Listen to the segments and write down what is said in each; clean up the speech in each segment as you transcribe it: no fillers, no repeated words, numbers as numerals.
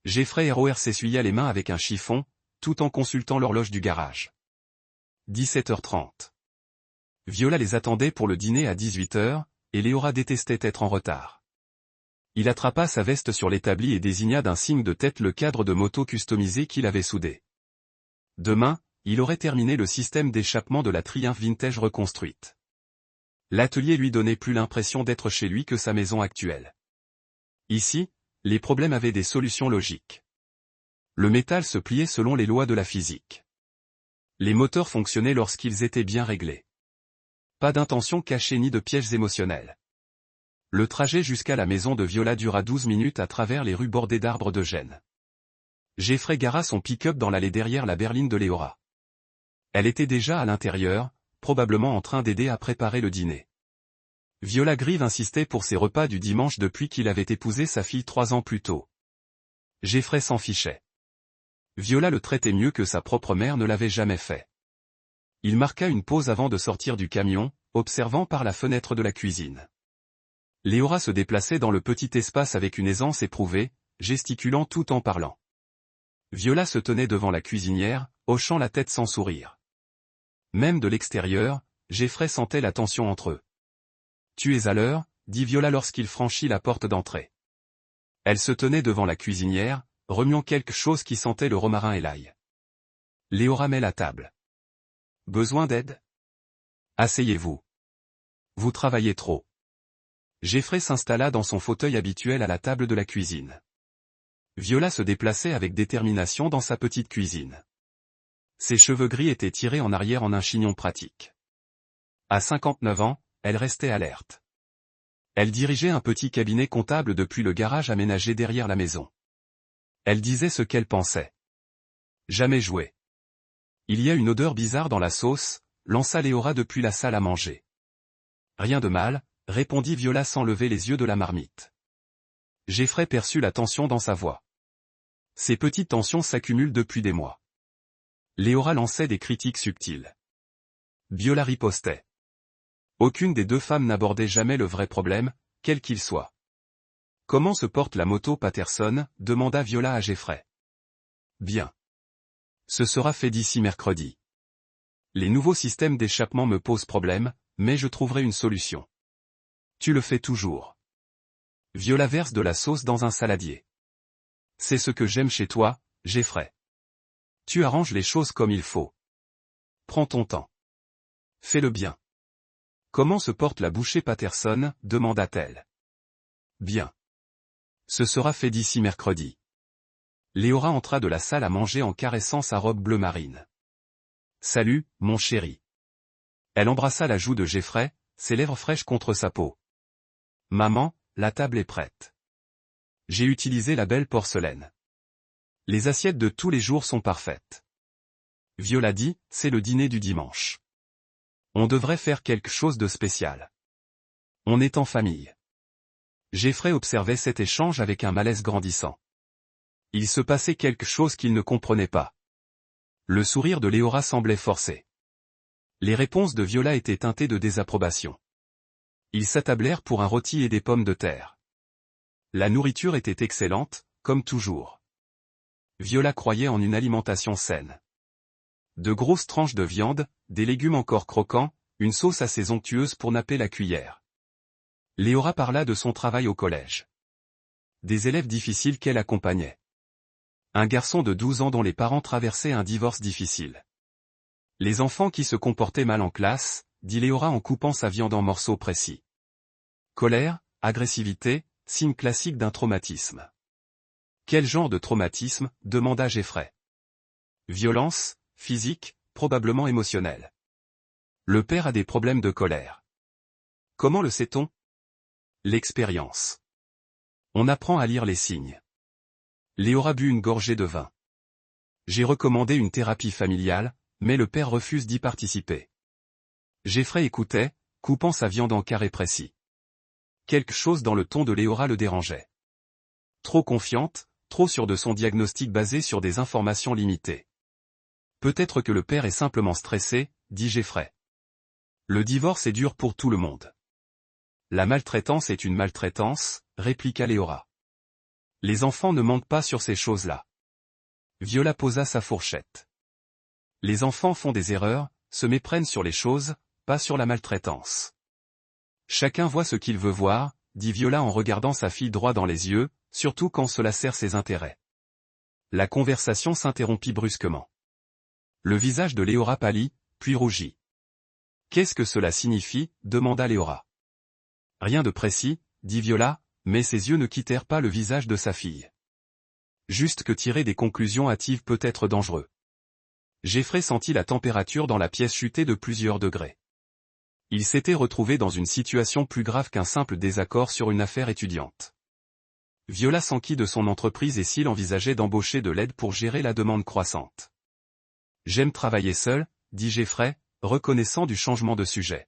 Jeffrey ROR s'essuya les mains avec un chiffon, tout en consultant l'horloge du garage. 17h30. Viola les attendait pour le dîner à 18h, et Léora détestait être en retard. Il attrapa sa veste sur l'établi et désigna d'un signe de tête le cadre de moto customisé qu'il avait soudé. Demain, il aurait terminé le système d'échappement de la Triumph Vintage reconstruite. L'atelier lui donnait plus l'impression d'être chez lui que sa maison actuelle. Ici, les problèmes avaient des solutions logiques. Le métal se pliait selon les lois de la physique. Les moteurs fonctionnaient lorsqu'ils étaient bien réglés. Pas d'intention cachée ni de pièges émotionnels. Le trajet jusqu'à la maison de Viola dura 12 minutes à travers les rues bordées d'arbres de Gênes. Jeffrey gara son pick-up dans l'allée derrière la berline de Léora. Elle était déjà à l'intérieur, probablement en train d'aider à préparer le dîner. Viola Grieve insistait pour ses repas du dimanche depuis qu'il avait épousé sa fille 3 ans plus tôt. Jeffrey s'en fichait. Viola le traitait mieux que sa propre mère ne l'avait jamais fait. Il marqua une pause avant de sortir du camion, observant par la fenêtre de la cuisine. Léora se déplaçait dans le petit espace avec une aisance éprouvée, gesticulant tout en parlant. Viola se tenait devant la cuisinière, hochant la tête sans sourire. Même de l'extérieur, Jeffrey sentait la tension entre eux. « Tu es à l'heure » dit Viola lorsqu'il franchit la porte d'entrée. Elle se tenait devant la cuisinière, remuant quelque chose qui sentait le romarin et l'ail. Léora met la table. « Besoin d'aide ? Asseyez-vous. Vous travaillez trop. » Jeffrey s'installa dans son fauteuil habituel à la table de la cuisine. Viola se déplaçait avec détermination dans sa petite cuisine. Ses cheveux gris étaient tirés en arrière en un chignon pratique. À 59 ans, elle restait alerte. Elle dirigeait un petit cabinet comptable depuis le garage aménagé derrière la maison. Elle disait ce qu'elle pensait. Jamais joué. Il y a une odeur bizarre dans la sauce, lança Léora depuis la salle à manger. Rien de mal, répondit Viola sans lever les yeux de la marmite. Jeffrey perçut la tension dans sa voix. Ces petites tensions s'accumulent depuis des mois. Léora lançait des critiques subtiles. Viola ripostait. Aucune des deux femmes n'abordait jamais le vrai problème, quel qu'il soit. Comment se porte la moto Patterson demanda Viola à Jeffrey. Bien. Ce sera fait d'ici mercredi. Les nouveaux systèmes d'échappement me posent problème, mais je trouverai une solution. Tu le fais toujours. Viola verse de la sauce dans un saladier. C'est ce que j'aime chez toi, Jeffrey. Tu arranges les choses comme il faut. Prends ton temps. Fais-le bien. Comment se porte la bouchée Patterson demanda-t-elle. Bien. Ce sera fait d'ici mercredi. Léora entra de la salle à manger en caressant sa robe bleu marine. Salut, mon chéri. Elle embrassa la joue de Jeffrey, ses lèvres fraîches contre sa peau. Maman, la table est prête. J'ai utilisé la belle porcelaine. Les assiettes de tous les jours sont parfaites. Viola dit, c'est le dîner du dimanche. On devrait faire quelque chose de spécial. On est en famille. Jeffrey observait cet échange avec un malaise grandissant. Il se passait quelque chose qu'il ne comprenait pas. Le sourire de Léora semblait forcé. Les réponses de Viola étaient teintées de désapprobation. Ils s'attablèrent pour un rôti et des pommes de terre. La nourriture était excellente, comme toujours. Viola croyait en une alimentation saine. De grosses tranches de viande, des légumes encore croquants, une sauce assez onctueuse pour napper la cuillère. Léora parla de son travail au collège. Des élèves difficiles qu'elle accompagnait. Un garçon de 12 ans dont les parents traversaient un divorce difficile. Les enfants qui se comportaient mal en classe, dit Léora en coupant sa viande en morceaux précis. Colère, agressivité, signe classique d'un traumatisme. Quel genre de traumatisme, demanda Jeffrey. Violence, physique, probablement émotionnelle. Le père a des problèmes de colère. Comment le sait-on? L'expérience. On apprend à lire les signes. Léora but une gorgée de vin. J'ai recommandé une thérapie familiale, mais le père refuse d'y participer. Jeffrey écoutait, coupant sa viande en carrés précis. Quelque chose dans le ton de Léora le dérangeait. Trop confiante, trop sûre de son diagnostic basé sur des informations limitées. Peut-être que le père est simplement stressé, dit Jeffrey. Le divorce est dur pour tout le monde. La maltraitance est une maltraitance, répliqua Léora. Les enfants ne mentent pas sur ces choses-là. Viola posa sa fourchette. Les enfants font des erreurs, se méprennent sur les choses, pas sur la maltraitance. Chacun voit ce qu'il veut voir, dit Viola en regardant sa fille droit dans les yeux, surtout quand cela sert ses intérêts. La conversation s'interrompit brusquement. Le visage de Léora pâlit, puis rougit. Qu'est-ce que cela signifie, demanda Léora. Rien de précis, dit Viola, mais ses yeux ne quittèrent pas le visage de sa fille. Juste que tirer des conclusions hâtives peut être dangereux. Jeffrey sentit la température dans la pièce chuter de plusieurs degrés. Il s'était retrouvé dans une situation plus grave qu'un simple désaccord sur une affaire étudiante. Viola s'enquit de son entreprise et s'il envisageait d'embaucher de l'aide pour gérer la demande croissante. J'aime travailler seul, dit Jeffrey, reconnaissant du changement de sujet.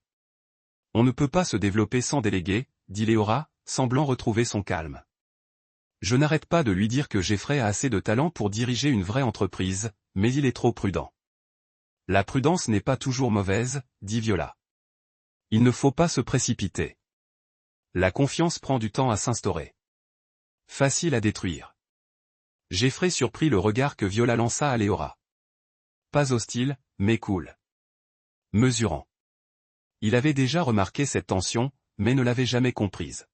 On ne peut pas se développer sans déléguer, dit Léora, semblant retrouver son calme. Je n'arrête pas de lui dire que Jeffrey a assez de talent pour diriger une vraie entreprise, mais il est trop prudent. La prudence n'est pas toujours mauvaise, dit Viola. Il ne faut pas se précipiter. La confiance prend du temps à s'instaurer. Facile à détruire. Jeffrey surprit le regard que Viola lança à Léora. Pas hostile, mais cool. Mesurant. Il avait déjà remarqué cette tension, mais ne l'avait jamais comprise.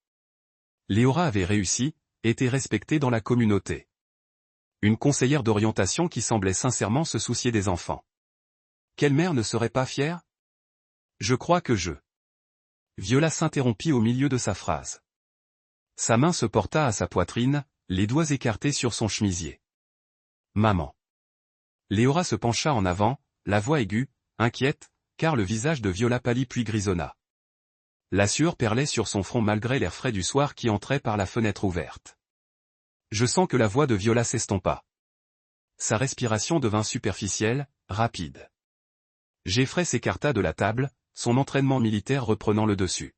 Léora avait réussi, était respectée dans la communauté. Une conseillère d'orientation qui semblait sincèrement se soucier des enfants. Quelle mère ne serait pas fière? Je crois que je... Viola s'interrompit au milieu de sa phrase. Sa main se porta à sa poitrine, les doigts écartés sur son chemisier. Maman. Léora se pencha en avant, la voix aiguë, inquiète, car le visage de Viola pâlit puis grisonna. La sueur perlait sur son front malgré l'air frais du soir qui entrait par la fenêtre ouverte. Je sens que la voix de Viola s'estompa. Sa respiration devint superficielle, rapide. Jeffrey s'écarta de la table, son entraînement militaire reprenant le dessus.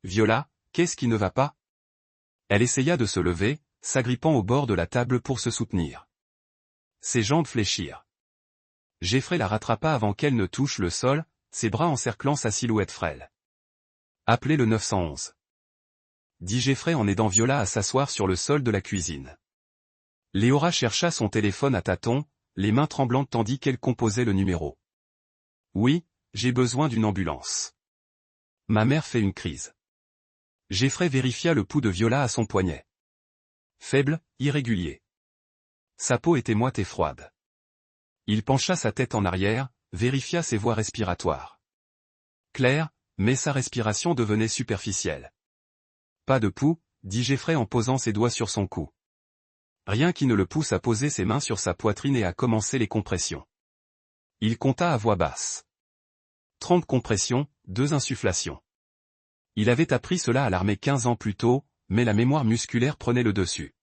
Viola, qu'est-ce qui ne va pas? Elle essaya de se lever, s'agrippant au bord de la table pour se soutenir. Ses jambes fléchirent. Jeffrey la rattrapa avant qu'elle ne touche le sol, ses bras encerclant sa silhouette frêle. Appelez le 911. Dit Jeffrey en aidant Viola à s'asseoir sur le sol de la cuisine. Léora chercha son téléphone à tâtons, les mains tremblantes tandis qu'elle composait le numéro. Oui, j'ai besoin d'une ambulance. Ma mère fait une crise. Jeffrey vérifia le pouls de Viola à son poignet. Faible, irrégulier. Sa peau était moite et froide. Il pencha sa tête en arrière, vérifia ses voies respiratoires. Claire, mais sa respiration devenait superficielle. Pas de pouls, dit Jeffrey en posant ses doigts sur son cou. Rien qui ne le pousse à poser ses mains sur sa poitrine et à commencer les compressions. Il compta à voix basse. 30 compressions, 2 insufflations. Il avait appris cela à l'armée 15 ans plus tôt, mais la mémoire musculaire prenait le dessus.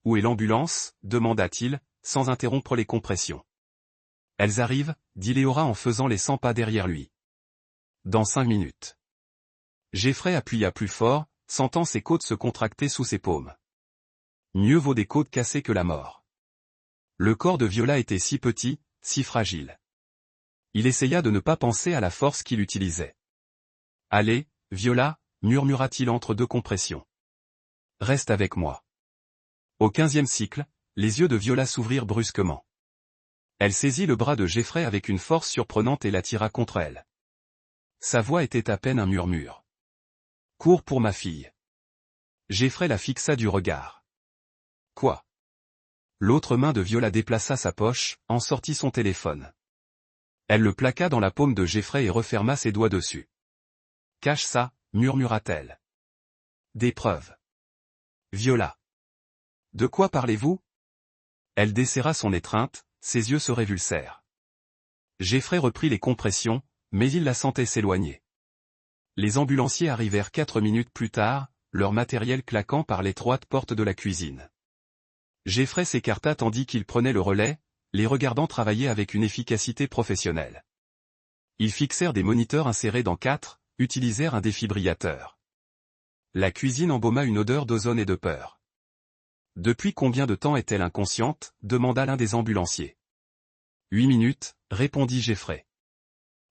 Où est l'ambulance? Demanda-t-il, sans interrompre les compressions. Elles arrivent, dit Léora en faisant les 100 pas derrière lui. Dans 5 minutes. Jeffrey appuya plus fort, sentant ses côtes se contracter sous ses paumes. Mieux vaut des côtes cassées que la mort. Le corps de Viola était si petit, si fragile. Il essaya de ne pas penser à la force qu'il utilisait. Allez, Viola, murmura-t-il entre deux compressions. Reste avec moi. Au 15e cycle, les yeux de Viola s'ouvrirent brusquement. Elle saisit le bras de Jeffrey avec une force surprenante et l'attira contre elle. Sa voix était à peine un murmure. Cours pour ma fille. Jeffrey la fixa du regard. Quoi? L'autre main de Viola déplaça sa poche, en sortit son téléphone. Elle le plaqua dans la paume de Jeffrey et referma ses doigts dessus. Cache ça, murmura-t-elle. Des preuves. Viola. De quoi parlez-vous? Elle desserra son étreinte, ses yeux se révulsèrent. Jeffrey reprit les compressions, mais il la sentait s'éloigner. Les ambulanciers arrivèrent 4 minutes plus tard, leur matériel claquant par l'étroite porte de la cuisine. Jeffrey s'écarta tandis qu'il prenait le relais, les regardant travailler avec une efficacité professionnelle. Ils fixèrent des moniteurs insérés dans 4, utilisèrent un défibrillateur. La cuisine embauma une odeur d'ozone et de peur. Depuis combien de temps est-elle inconsciente? Demanda l'un des ambulanciers. 8 minutes, répondit Jeffrey.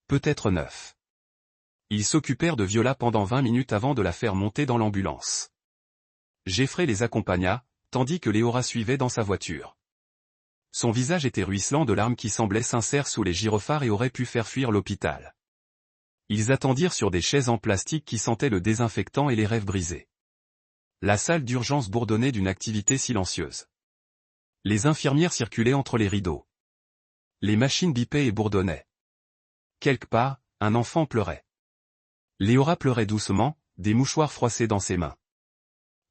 Peut-être 9. Ils s'occupèrent de Viola pendant 20 minutes avant de la faire monter dans l'ambulance. Jeffrey les accompagna, tandis que Léora suivait dans sa voiture. Son visage était ruisselant de larmes qui semblaient sincères sous les gyrophares et auraient pu faire fuir l'hôpital. Ils attendirent sur des chaises en plastique qui sentaient le désinfectant et les rêves brisés. La salle d'urgence bourdonnait d'une activité silencieuse. Les infirmières circulaient entre les rideaux. Les machines bipaient et bourdonnaient. Quelque part, un enfant pleurait. Léora pleurait doucement, des mouchoirs froissés dans ses mains.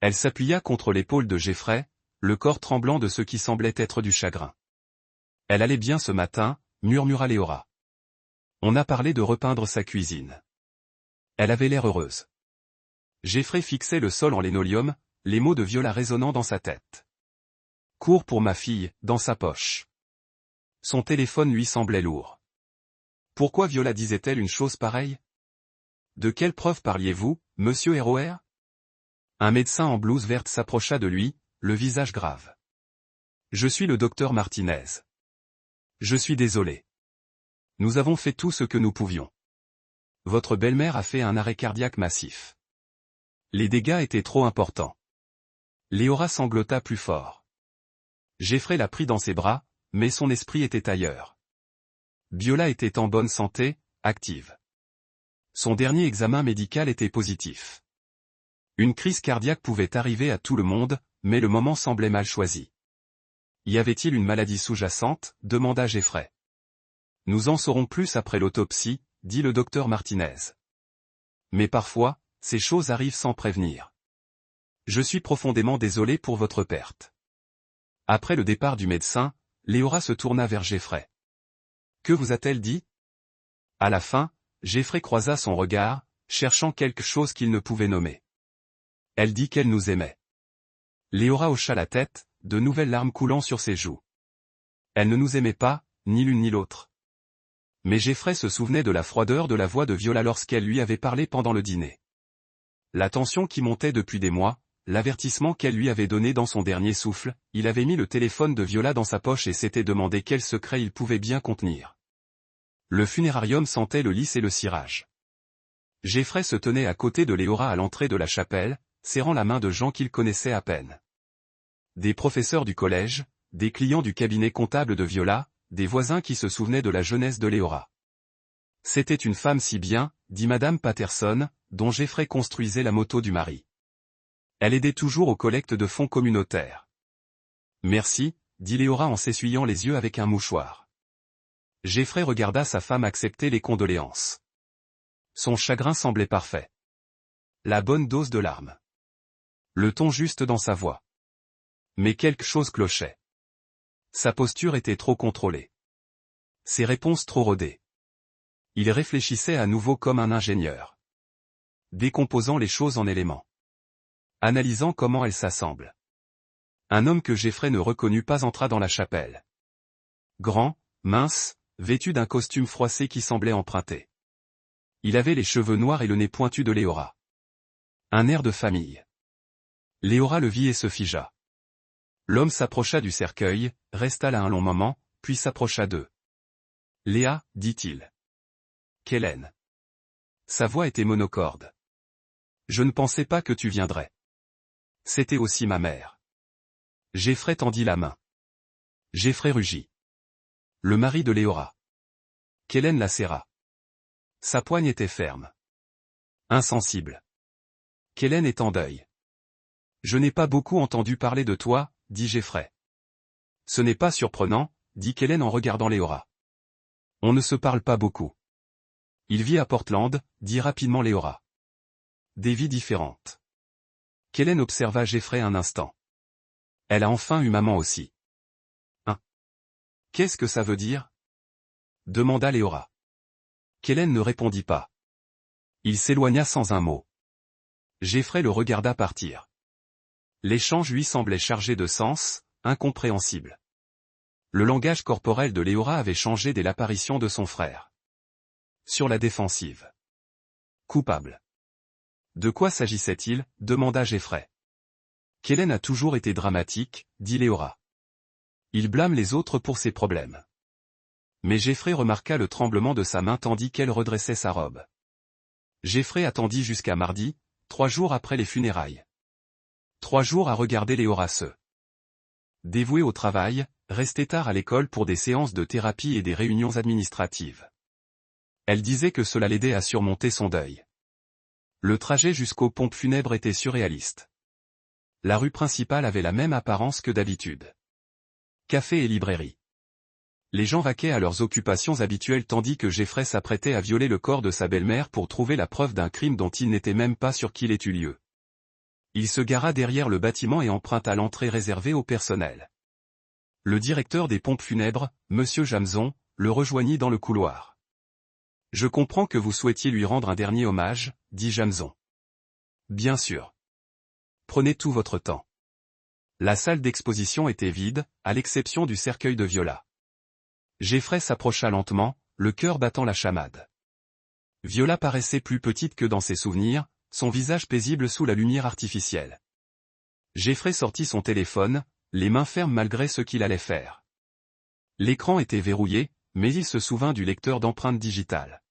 Elle s'appuya contre l'épaule de Jeffrey, le corps tremblant de ce qui semblait être du chagrin. Elle allait bien ce matin, murmura Léora. On a parlé de repeindre sa cuisine. Elle avait l'air heureuse. Jeffrey fixait le sol en linoléum, les mots de Viola résonnant dans sa tête. Cours pour ma fille, dans sa poche. Son téléphone lui semblait lourd. Pourquoi Viola disait-elle une chose pareille? De quelle preuve parliez-vous, monsieur ROR? Un médecin en blouse verte s'approcha de lui, le visage grave. Je suis le docteur Martinez. Je suis désolé. Nous avons fait tout ce que nous pouvions. Votre belle-mère a fait un arrêt cardiaque massif. Les dégâts étaient trop importants. Léora sanglota plus fort. Jeffrey la prit dans ses bras, mais son esprit était ailleurs. Viola était en bonne santé, active. Son dernier examen médical était positif. Une crise cardiaque pouvait arriver à tout le monde, mais le moment semblait mal choisi. Y avait-il une maladie sous-jacente? Demanda Jeffrey. Nous en saurons plus après l'autopsie, dit le docteur Martinez. Mais parfois, ces choses arrivent sans prévenir. Je suis profondément désolé pour votre perte. Après le départ du médecin, Léora se tourna vers Jeffrey. Que vous a-t-elle dit? À la fin, Jeffrey croisa son regard, cherchant quelque chose qu'il ne pouvait nommer. Elle dit qu'elle nous aimait. Léora hocha la tête, de nouvelles larmes coulant sur ses joues. Elle ne nous aimait pas, ni l'une ni l'autre. Mais Jeffrey se souvenait de la froideur de la voix de Viola lorsqu'elle lui avait parlé pendant le dîner. La tension qui montait depuis des mois, l'avertissement qu'elle lui avait donné dans son dernier souffle, il avait mis le téléphone de Viola dans sa poche et s'était demandé quel secret il pouvait bien contenir. Le funérarium sentait le lys et le cirage. Jeffrey se tenait à côté de Léora à l'entrée de la chapelle, serrant la main de gens qu'il connaissait à peine. Des professeurs du collège, des clients du cabinet comptable de Viola, des voisins qui se souvenaient de la jeunesse de Léora. C'était une femme si bien, dit Madame Patterson, dont Jeffrey construisait la moto du mari. Elle aidait toujours aux collectes de fonds communautaires. Merci, dit Léora en s'essuyant les yeux avec un mouchoir. Jeffrey regarda sa femme accepter les condoléances. Son chagrin semblait parfait. La bonne dose de larmes. Le ton juste dans sa voix. Mais quelque chose clochait. Sa posture était trop contrôlée. Ses réponses trop rodées. Il réfléchissait à nouveau comme un ingénieur. Décomposant les choses en éléments. Analysant comment elles s'assemblent. Un homme que Jeffrey ne reconnut pas entra dans la chapelle. Grand, mince, vêtu d'un costume froissé qui semblait emprunté. Il avait les cheveux noirs et le nez pointu de Léora. Un air de famille. Léora le vit et se figea. L'homme s'approcha du cercueil, resta là un long moment, puis s'approcha d'eux. Léa, dit-il. Kellen. Sa voix était monocorde. Je ne pensais pas que tu viendrais. C'était aussi ma mère. Jeffrey tendit la main. Jeffrey rugit. Le mari de Léora. Kellen la serra. Sa poigne était ferme. Insensible. Kellen est en deuil. Je n'ai pas beaucoup entendu parler de toi, dit Jeffrey. Ce n'est pas surprenant, dit Kellen en regardant Léora. On ne se parle pas beaucoup. Il vit à Portland, dit rapidement Léora. Des vies différentes. Kellen observa Jeffrey un instant. Elle a enfin eu maman aussi. Hein? Qu'est-ce que ça veut dire? Demanda Léora. Kellen ne répondit pas. Il s'éloigna sans un mot. Jeffrey le regarda partir. L'échange lui semblait chargé de sens, incompréhensible. Le langage corporel de Léora avait changé dès l'apparition de son frère. Sur la défensive. Coupable. De quoi s'agissait-il? Demanda Jeffrey. Kellen a toujours été dramatique, dit Léora. Il blâme les autres pour ses problèmes. Mais Jeffrey remarqua le tremblement de sa main tandis qu'elle redressait sa robe. Jeffrey attendit jusqu'à mardi, 3 jours après les funérailles. 3 jours à regarder Léora se dévouée au travail, restait tard à l'école pour des séances de thérapie et des réunions administratives. Elle disait que cela l'aidait à surmonter son deuil. Le trajet jusqu'aux pompes funèbres était surréaliste. La rue principale avait la même apparence que d'habitude. Café et librairie. Les gens vaquaient à leurs occupations habituelles tandis que Jeffrey s'apprêtait à violer le corps de sa belle-mère pour trouver la preuve d'un crime dont il n'était même pas sûr qu'il ait eu lieu. Il se gara derrière le bâtiment et emprunta l'entrée réservée au personnel. Le directeur des pompes funèbres, Monsieur Jamson, le rejoignit dans le couloir. « Je comprends que vous souhaitiez lui rendre un dernier hommage, » dit Jamson. « Bien sûr. Prenez tout votre temps. » La salle d'exposition était vide, à l'exception du cercueil de Viola. Jeffrey s'approcha lentement, le cœur battant la chamade. Viola paraissait plus petite que dans ses souvenirs, son visage paisible sous la lumière artificielle. Jeffrey sortit son téléphone, les mains fermes malgré ce qu'il allait faire. L'écran était verrouillé, mais il se souvint du lecteur d'empreintes digitales.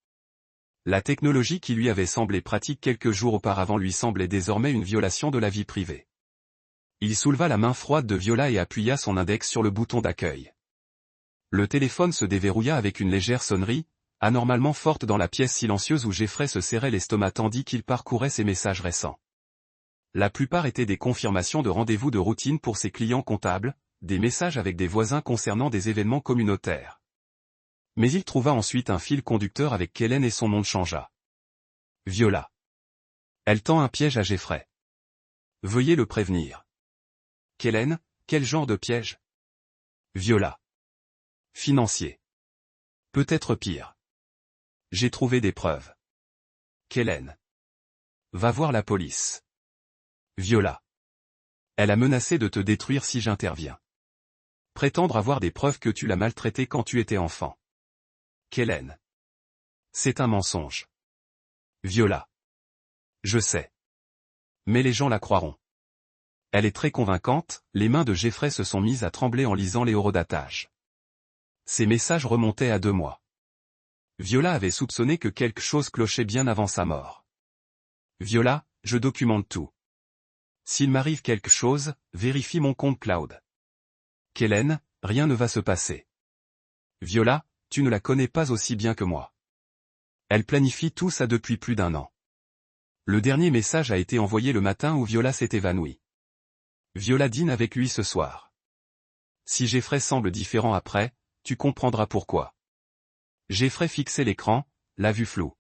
La technologie qui lui avait semblé pratique quelques jours auparavant lui semblait désormais une violation de la vie privée. Il souleva la main froide de Viola et appuya son index sur le bouton d'accueil. Le téléphone se déverrouilla avec une légère sonnerie, anormalement forte dans la pièce silencieuse où Jeffrey se serrait l'estomac tandis qu'il parcourait ses messages récents. La plupart étaient des confirmations de rendez-vous de routine pour ses clients comptables, des messages avec des voisins concernant des événements communautaires. Mais il trouva ensuite un fil conducteur avec Kellen et son nom changea. Viola. Elle tend un piège à Jeffrey. Veuillez le prévenir. Kellen, quel genre de piège? Viola. Financier. Peut-être pire. J'ai trouvé des preuves. Kellen. Va voir la police. Viola. Elle a menacé de te détruire si j'interviens. Prétendre avoir des preuves que tu l'as maltraité quand tu étais enfant. Kellen. C'est un mensonge. Viola. Je sais. Mais les gens la croiront. Elle est très convaincante, les mains de Jeffrey se sont mises à trembler en lisant les horodatages. Ces messages remontaient à 2 mois. Viola avait soupçonné que quelque chose clochait bien avant sa mort. Viola, je documente tout. S'il m'arrive quelque chose, vérifie mon compte cloud. Kellen, rien ne va se passer. Viola, tu ne la connais pas aussi bien que moi. Elle planifie tout ça depuis plus d'1 an. Le dernier message a été envoyé le matin où Viola s'est évanouie. Viola dîne avec lui ce soir. Si Jeffrey semble différent après, tu comprendras pourquoi. Jeffrey fixait l'écran, la vue floue.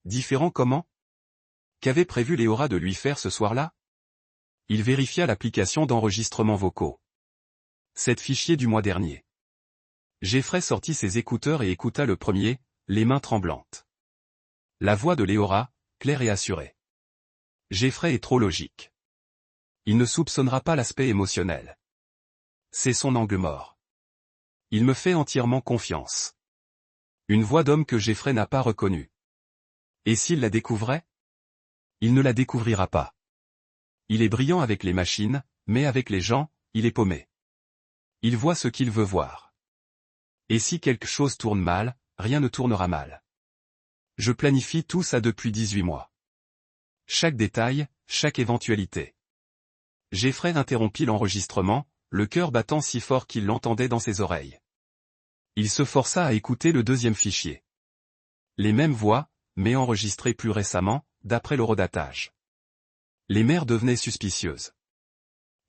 Différent comment? Qu'avait prévu Léora de lui faire ce soir-là? Il vérifia l'application d'enregistrement vocaux. 7 fichiers du mois dernier. Jeffrey sortit ses écouteurs et écouta le premier, les mains tremblantes. La voix de Léora, claire et assurée. Jeffrey est trop logique. Il ne soupçonnera pas l'aspect émotionnel. C'est son angle mort. Il me fait entièrement confiance. Une voix d'homme que Jeffrey n'a pas reconnue. Et s'il la découvrait? Il ne la découvrira pas. Il est brillant avec les machines, mais avec les gens, il est paumé. Il voit ce qu'il veut voir. Et si quelque chose tourne mal, rien ne tournera mal. Je planifie tout ça depuis 18 mois. Chaque détail, chaque éventualité. Jeffrey interrompit l'enregistrement, le cœur battant si fort qu'il l'entendait dans ses oreilles. Il se força à écouter le deuxième fichier. Les mêmes voix, mais enregistrées plus récemment, d'après l'horodatage. Les mères devenaient suspicieuses.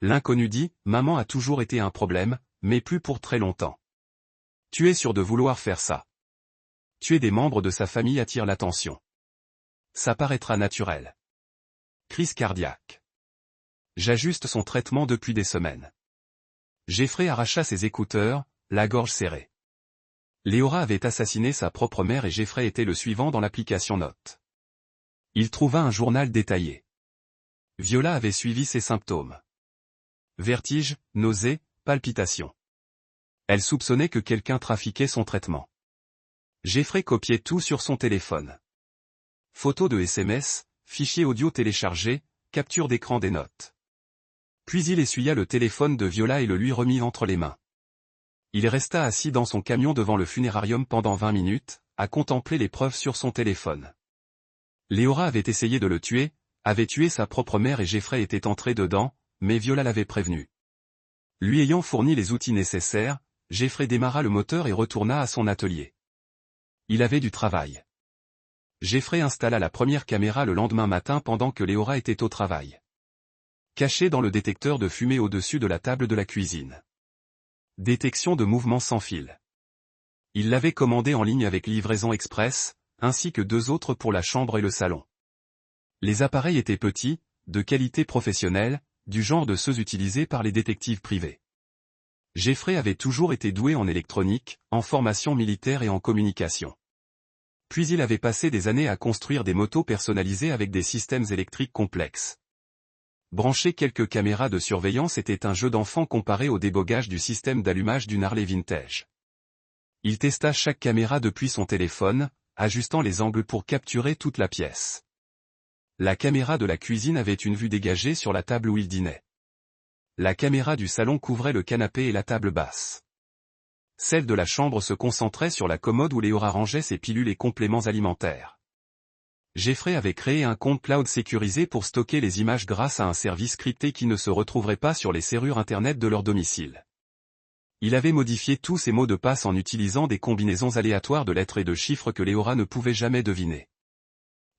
L'inconnu dit, « Maman a toujours été un problème, mais plus pour très longtemps. Tu es sûr de vouloir faire ça. Tuer des membres de sa famille attire l'attention. Ça paraîtra naturel. Crise cardiaque. J'ajuste son traitement depuis des semaines. » Jeffrey arracha ses écouteurs, la gorge serrée. Léora avait assassiné sa propre mère et Jeffrey était le suivant dans l'application Notes. Il trouva un journal détaillé. Viola avait suivi ses symptômes. Vertige, nausées, palpitations. Elle soupçonnait que quelqu'un trafiquait son traitement. Jeffrey copiait tout sur son téléphone. Photos de SMS, fichiers audio téléchargés, capture d'écran des notes. Puis il essuya le téléphone de Viola et le lui remit entre les mains. Il resta assis dans son camion devant le funérarium pendant 20 minutes, à contempler les preuves sur son téléphone. Léora avait essayé de le tuer, avait tué sa propre mère et Jeffrey était entré dedans, mais Viola l'avait prévenu. Lui ayant fourni les outils nécessaires, Jeffrey démarra le moteur et retourna à son atelier. Il avait du travail. Jeffrey installa la première caméra le lendemain matin pendant que Léora était au travail. Cachée dans le détecteur de fumée au-dessus de la table de la cuisine. Détection de mouvement sans fil. Il l'avait commandé en ligne avec livraison express, ainsi que 2 autres pour la chambre et le salon. Les appareils étaient petits, de qualité professionnelle, du genre de ceux utilisés par les détectives privés. Jeffrey avait toujours été doué en électronique, en formation militaire et en communication. Puis il avait passé des années à construire des motos personnalisées avec des systèmes électriques complexes. Brancher quelques caméras de surveillance était un jeu d'enfant comparé au débogage du système d'allumage d'une Harley vintage. Il testa chaque caméra depuis son téléphone, ajustant les angles pour capturer toute la pièce. La caméra de la cuisine avait une vue dégagée sur la table où il dînait. La caméra du salon couvrait le canapé et la table basse. Celle de la chambre se concentrait sur la commode où Léora rangeait ses pilules et compléments alimentaires. Jeffrey avait créé un compte cloud sécurisé pour stocker les images grâce à un service crypté qui ne se retrouverait pas sur les serrures Internet de leur domicile. Il avait modifié tous ses mots de passe en utilisant des combinaisons aléatoires de lettres et de chiffres que Léora ne pouvait jamais deviner.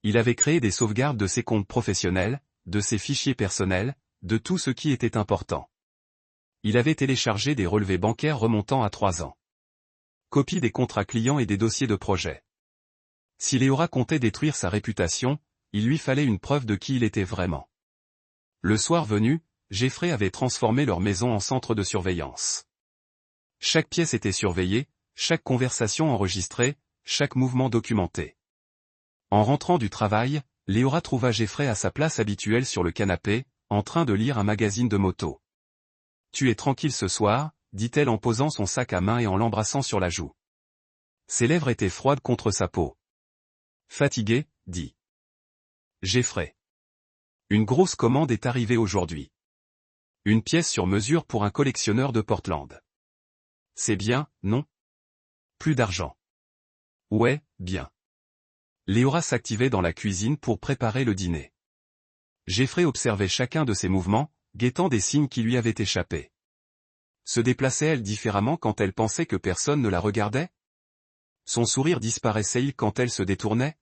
Il avait créé des sauvegardes de ses comptes professionnels, de ses fichiers personnels, de tout ce qui était important. Il avait téléchargé des relevés bancaires remontant à 3 ans. Copie des contrats clients et des dossiers de projet. Si Léora comptait détruire sa réputation, il lui fallait une preuve de qui il était vraiment. Le soir venu, Jeffrey avait transformé leur maison en centre de surveillance. Chaque pièce était surveillée, chaque conversation enregistrée, chaque mouvement documenté. En rentrant du travail, Léora trouva Jeffrey à sa place habituelle sur le canapé, en train de lire un magazine de moto. « Tu es tranquille ce soir ?» dit-elle en posant son sac à main et en l'embrassant sur la joue. Ses lèvres étaient froides contre sa peau. « Fatigué ?» dit Jeffrey. « Une grosse commande est arrivée aujourd'hui. Une pièce sur mesure pour un collectionneur de Portland. C'est bien, non? Plus d'argent. Ouais, bien. » Léora s'activait dans la cuisine pour préparer le dîner. Jeffrey observait chacun de ses mouvements, guettant des signes qui lui avaient échappé. Se déplaçait-elle différemment quand elle pensait que personne ne la regardait? Son sourire disparaissait-il quand elle se détournait?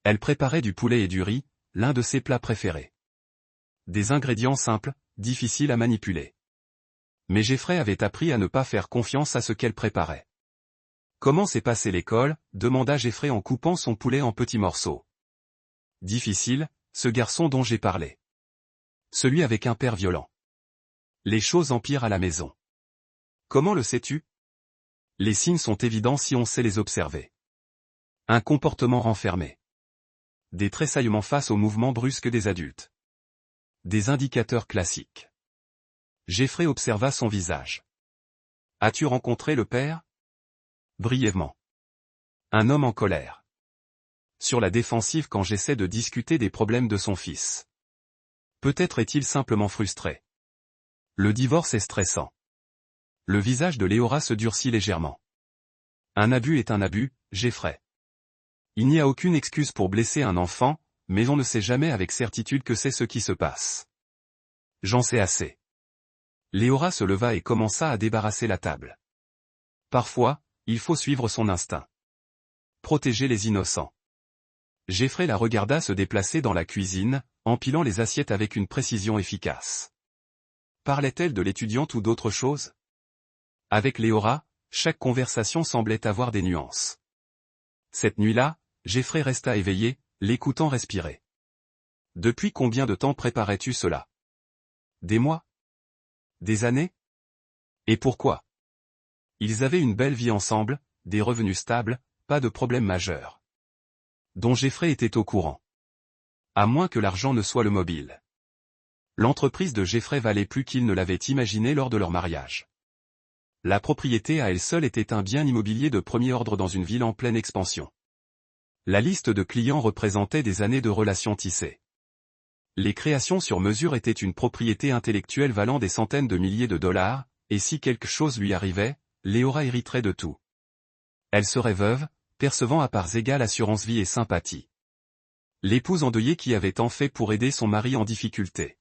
Elle préparait du poulet et du riz, l'un de ses plats préférés. Des ingrédients simples, difficiles à manipuler. Mais Jeffrey avait appris à ne pas faire confiance à ce qu'elle préparait. « Comment s'est passée l'école ?» demanda Jeffrey en coupant son poulet en petits morceaux. « Difficile, ce garçon dont j'ai parlé. Celui avec un père violent. Les choses empirent à la maison. Comment le sais-tu? Les signes sont évidents si on sait les observer. Un comportement renfermé. Des tressaillements face aux mouvements brusques des adultes. Des indicateurs classiques. » Jeffrey observa son visage. « As-tu rencontré le père? » Brièvement. Un homme en colère. Sur la défensive quand j'essaie de discuter des problèmes de son fils. Peut-être est-il simplement frustré. Le divorce est stressant. Le visage de Léora se durcit légèrement. Un abus est un abus, Jeffrey. Il n'y a aucune excuse pour blesser un enfant, mais on ne sait jamais avec certitude que c'est ce qui se passe. J'en sais assez. Léora se leva et commença à débarrasser la table. Parfois, il faut suivre son instinct. Protéger les innocents. Jeffrey la regarda se déplacer dans la cuisine, empilant les assiettes avec une précision efficace. Parlait-elle de l'étudiante ou d'autre chose? Avec Léora, chaque conversation semblait avoir des nuances. Cette nuit-là, Jeffrey resta éveillé, l'écoutant respirer. Depuis combien de temps préparais-tu cela? Des mois? Des années? Et pourquoi? Ils avaient une belle vie ensemble, des revenus stables, pas de problème majeur. Dont Jeffrey était au courant. À moins que l'argent ne soit le mobile. L'entreprise de Jeffrey valait plus qu'il ne l'avait imaginé lors de leur mariage. La propriété à elle seule était un bien immobilier de premier ordre dans une ville en pleine expansion. La liste de clients représentait des années de relations tissées. Les créations sur mesure étaient une propriété intellectuelle valant des centaines de milliers de dollars, et si quelque chose lui arrivait, Léora hériterait de tout. Elle serait veuve, percevant à parts égales assurance vie et sympathie. L'épouse endeuillée qui avait tant fait pour aider son mari en difficulté.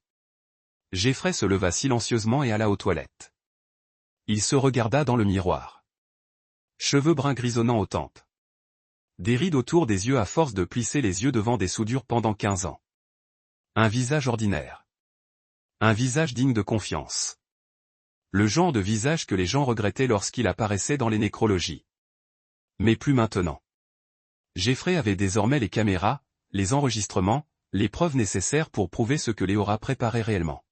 Jeffrey se leva silencieusement et alla aux toilettes. Il se regarda dans le miroir. Cheveux bruns grisonnants aux tempes. Des rides autour des yeux à force de plisser les yeux devant des soudures pendant 15 ans. Un visage ordinaire. Un visage digne de confiance. Le genre de visage que les gens regrettaient lorsqu'il apparaissait dans les nécrologies. Mais plus maintenant. Jeffrey avait désormais les caméras, les enregistrements, les preuves nécessaires pour prouver ce que Léora préparait réellement.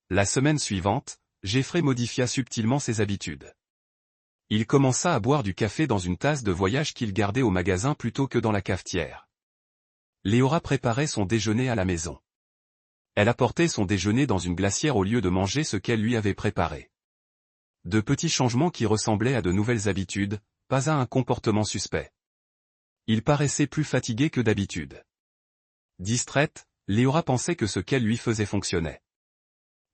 La semaine suivante, Jeffrey modifia subtilement ses habitudes. Il commença à boire du café dans une tasse de voyage qu'il gardait au magasin plutôt que dans la cafetière. Léora préparait son déjeuner à la maison. Elle apportait son déjeuner dans une glacière au lieu de manger ce qu'elle lui avait préparé. De petits changements qui ressemblaient à de nouvelles habitudes, pas à un comportement suspect. Il paraissait plus fatigué que d'habitude. Distraite, Léora pensait que ce qu'elle lui faisait fonctionnait.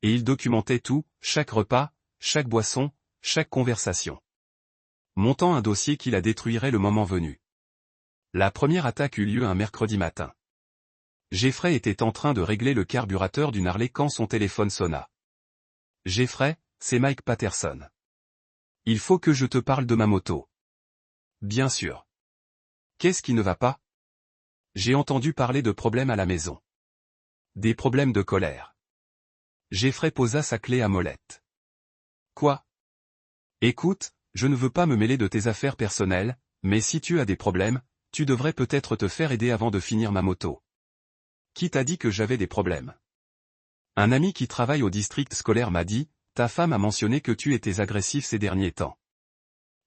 Et il documentait tout, chaque repas, chaque boisson, chaque conversation. Montant un dossier qui la détruirait le moment venu. La première attaque eut lieu un mercredi matin. Jeffrey était en train de régler le carburateur d'une Harley quand son téléphone sonna. « Jeffrey, c'est Mike Patterson. Il faut que je te parle de ma moto. » « Bien sûr. »« Qu'est-ce qui ne va pas ? » ?»« J'ai entendu parler de problèmes à la maison. »« Des problèmes de colère. » Jeffrey posa sa clé à molette. « Quoi ? » ?»« Écoute, je ne veux pas me mêler de tes affaires personnelles, mais si tu as des problèmes, tu devrais peut-être te faire aider avant de finir ma moto. » « Qui t'a dit que j'avais des problèmes ? » ?»« Un ami qui travaille au district scolaire m'a dit, ta femme a mentionné que tu étais agressif ces derniers temps. »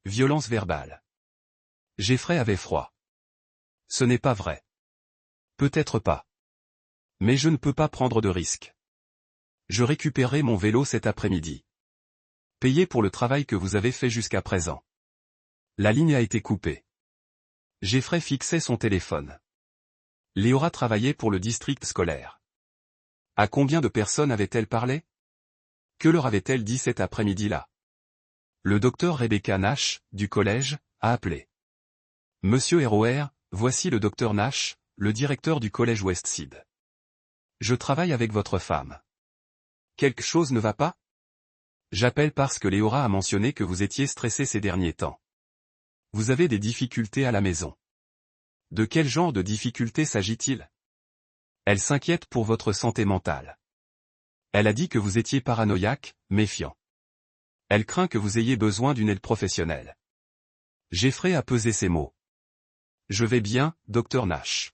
Violence verbale. Jeffrey avait froid. « Ce n'est pas vrai. » »« Peut-être pas. Mais je ne peux pas prendre de risques. Je récupérerai mon vélo cet après-midi. Payez pour le travail que vous avez fait jusqu'à présent. » La ligne a été coupée. Jeffrey fixait son téléphone. Léora travaillait pour le district scolaire. À combien de personnes avait-elle parlé ? Que leur avait-elle dit cet après-midi-là ? Le docteur Rebecca Nash, du collège, a appelé. « Monsieur ROR, voici le docteur Nash, le directeur du collège Westside. Je travaille avec votre femme. Quelque chose ne va pas ? J'appelle parce que Léora a mentionné que vous étiez stressé ces derniers temps. Vous avez des difficultés à la maison. De quel genre de difficultés s'agit-il ? Elle s'inquiète pour votre santé mentale. Elle a dit que vous étiez paranoïaque, méfiant. Elle craint que vous ayez besoin d'une aide professionnelle. » Jeffrey a pesé ses mots. « Je vais bien, docteur Nash.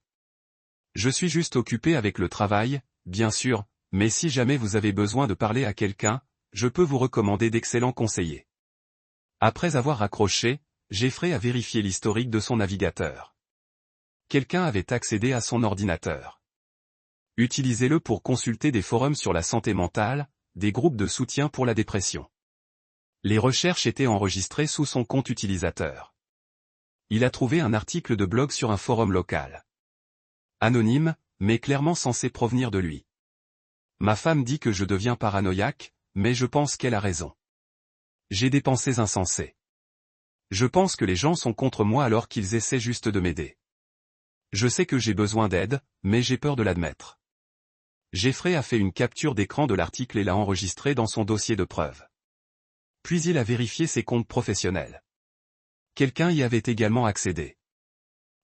Je suis juste occupé avec le travail, bien sûr, mais si jamais vous avez besoin de parler à quelqu'un, je peux vous recommander d'excellents conseillers. » Après avoir raccroché, Jeffrey a vérifié l'historique de son navigateur. Quelqu'un avait accédé à son ordinateur. Utilisez-le pour consulter des forums sur la santé mentale, des groupes de soutien pour la dépression. Les recherches étaient enregistrées sous son compte utilisateur. Il a trouvé un article de blog sur un forum local. Anonyme, mais clairement censé provenir de lui. Ma femme dit que je deviens paranoïaque, mais je pense qu'elle a raison. J'ai des pensées insensées. Je pense que les gens sont contre moi alors qu'ils essaient juste de m'aider. Je sais que j'ai besoin d'aide, mais j'ai peur de l'admettre. Jeffrey a fait une capture d'écran de l'article et l'a enregistré dans son dossier de preuves. Puis il a vérifié ses comptes professionnels. Quelqu'un y avait également accédé.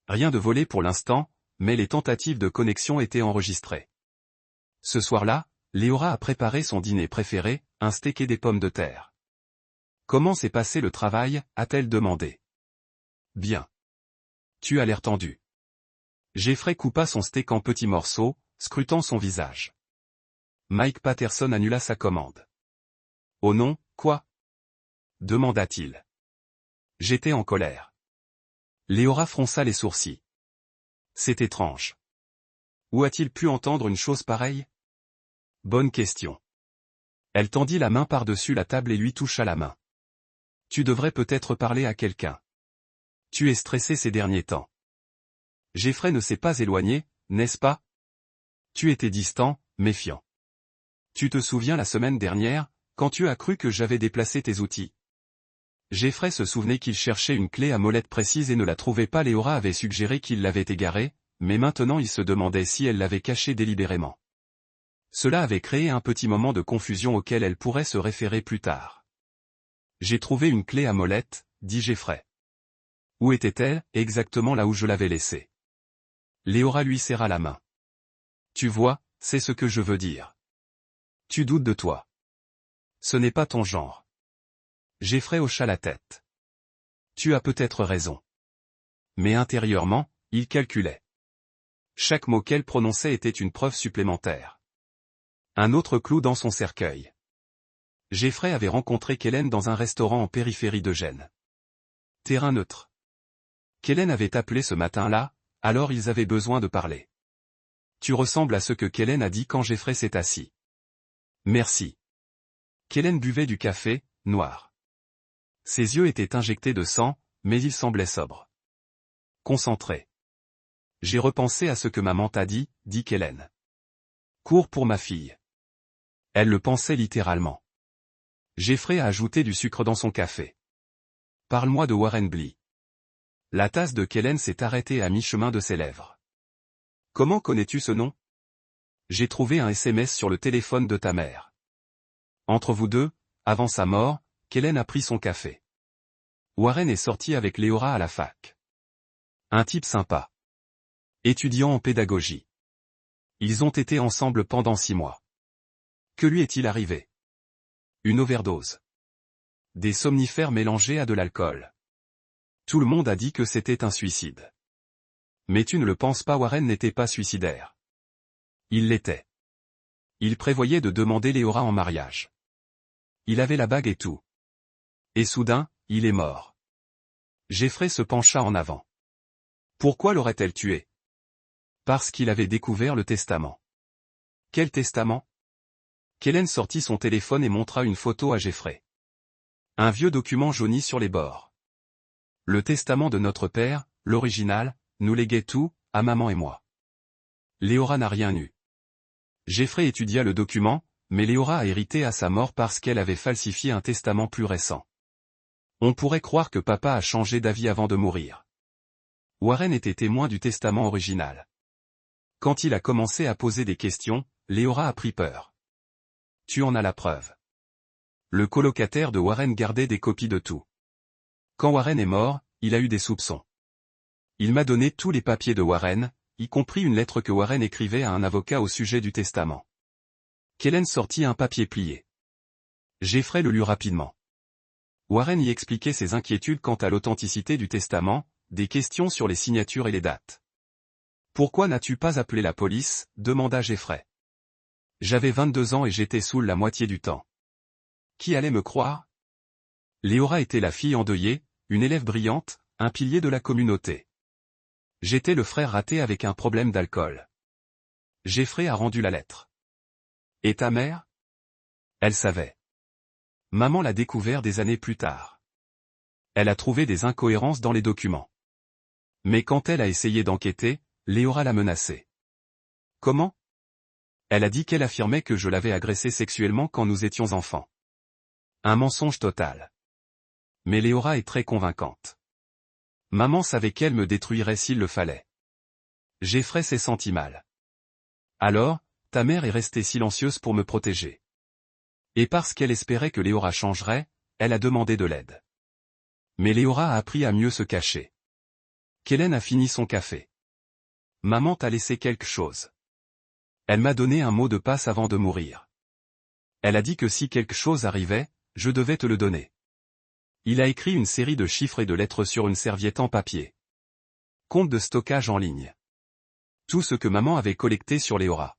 Rien de volé pour l'instant, mais les tentatives de connexion étaient enregistrées. Ce soir-là, Léora a préparé son dîner préféré, un steak et des pommes de terre. « Comment s'est passé le travail ?» a-t-elle demandé. « Bien. Tu as l'air tendu. » Jeffrey coupa son steak en petits morceaux, scrutant son visage. Mike Patterson annula sa commande. « Oh non, quoi ? » demanda-t-il. J'étais en colère. Léora fronça les sourcils. C'est étrange. Où a-t-il pu entendre une chose pareille ? Bonne question. Elle tendit la main par-dessus la table et lui toucha la main. Tu devrais peut-être parler à quelqu'un. Tu es stressé ces derniers temps. Jeffrey ne s'est pas éloigné, n'est-ce pas ? Tu étais distant, méfiant. Tu te souviens la semaine dernière, quand tu as cru que j'avais déplacé tes outils ? Jeffrey se souvenait qu'il cherchait une clé à molette précise et ne la trouvait pas. Léora avait suggéré qu'il l'avait égarée, mais maintenant il se demandait si elle l'avait cachée délibérément. Cela avait créé un petit moment de confusion auquel elle pourrait se référer plus tard. J'ai trouvé une clé à molette, dit Jeffrey. Où était-elle, exactement là où je l'avais laissée? Léora lui serra la main. Tu vois, c'est ce que je veux dire. Tu doutes de toi. Ce n'est pas ton genre. Jeffrey hocha la tête. Tu as peut-être raison. Mais intérieurement, il calculait. Chaque mot qu'elle prononçait était une preuve supplémentaire. Un autre clou dans son cercueil. Jeffrey avait rencontré Kellen dans un restaurant en périphérie de Gênes. Terrain neutre. Kellen avait appelé ce matin-là, alors ils avaient besoin de parler. Tu ressembles à ce que Kellen a dit quand Jeffrey s'est assis. Merci. Kellen buvait du café, noir. Ses yeux étaient injectés de sang, mais il semblait sobre. Concentré. J'ai repensé à ce que maman t'a dit Kellen. Cours pour ma fille. Elle le pensait littéralement. Jeffrey a ajouté du sucre dans son café. Parle-moi de Warren Bly. La tasse de Kellen s'est arrêtée à mi-chemin de ses lèvres. Comment connais-tu ce nom? J'ai trouvé un SMS sur le téléphone de ta mère. Entre vous deux, avant sa mort, Kellen a pris son café. Warren est sorti avec Léora à la fac. Un type sympa. Étudiant en pédagogie. Ils ont été ensemble pendant 6 mois. Que lui est-il arrivé? Une overdose. Des somnifères mélangés à de l'alcool. Tout le monde a dit que c'était un suicide. Mais tu ne le penses pas, Warren n'était pas suicidaire. Il l'était. Il prévoyait de demander Léora en mariage. Il avait la bague et tout. Et soudain, il est mort. Jeffrey se pencha en avant. Pourquoi l'aurait-elle tué? Parce qu'il avait découvert le testament. Quel testament? Kellen sortit son téléphone et montra une photo à Jeffrey. Un vieux document jauni sur les bords. Le testament de notre père, l'original, nous léguait tout, à maman et moi. Léora n'a rien eu. Jeffrey étudia le document, mais Léora a hérité à sa mort parce qu'elle avait falsifié un testament plus récent. On pourrait croire que papa a changé d'avis avant de mourir. Warren était témoin du testament original. Quand il a commencé à poser des questions, Léora a pris peur. Tu en as la preuve. Le colocataire de Warren gardait des copies de tout. Quand Warren est mort, il a eu des soupçons. Il m'a donné tous les papiers de Warren, y compris une lettre que Warren écrivait à un avocat au sujet du testament. Kellen sortit un papier plié. Jeffrey le lut rapidement. Warren y expliquait ses inquiétudes quant à l'authenticité du testament, des questions sur les signatures et les dates. Pourquoi n'as-tu pas appelé la police? Demanda Jeffrey. J'avais 22 ans et j'étais saoul la moitié du temps. Qui allait me croire? Léora était la fille endeuillée, une élève brillante, un pilier de la communauté. J'étais le frère raté avec un problème d'alcool. Jeffrey a rendu la lettre. Et ta mère? Elle savait. Maman l'a découvert des années plus tard. Elle a trouvé des incohérences dans les documents. Mais quand elle a essayé d'enquêter, Léora l'a menacée. Comment? Elle a dit qu'elle affirmait que je l'avais agressée sexuellement quand nous étions enfants. Un mensonge total. Mais Léora est très convaincante. Maman savait qu'elle me détruirait s'il le fallait. Jeffrey s'est senti mal. Alors, ta mère est restée silencieuse pour me protéger. Et parce qu'elle espérait que Léora changerait, elle a demandé de l'aide. Mais Léora a appris à mieux se cacher. Kellen a fini son café. Maman t'a laissé quelque chose. Elle m'a donné un mot de passe avant de mourir. Elle a dit que si quelque chose arrivait, je devais te le donner. Il a écrit une série de chiffres et de lettres sur une serviette en papier. Compte de stockage en ligne. Tout ce que maman avait collecté sur Léora.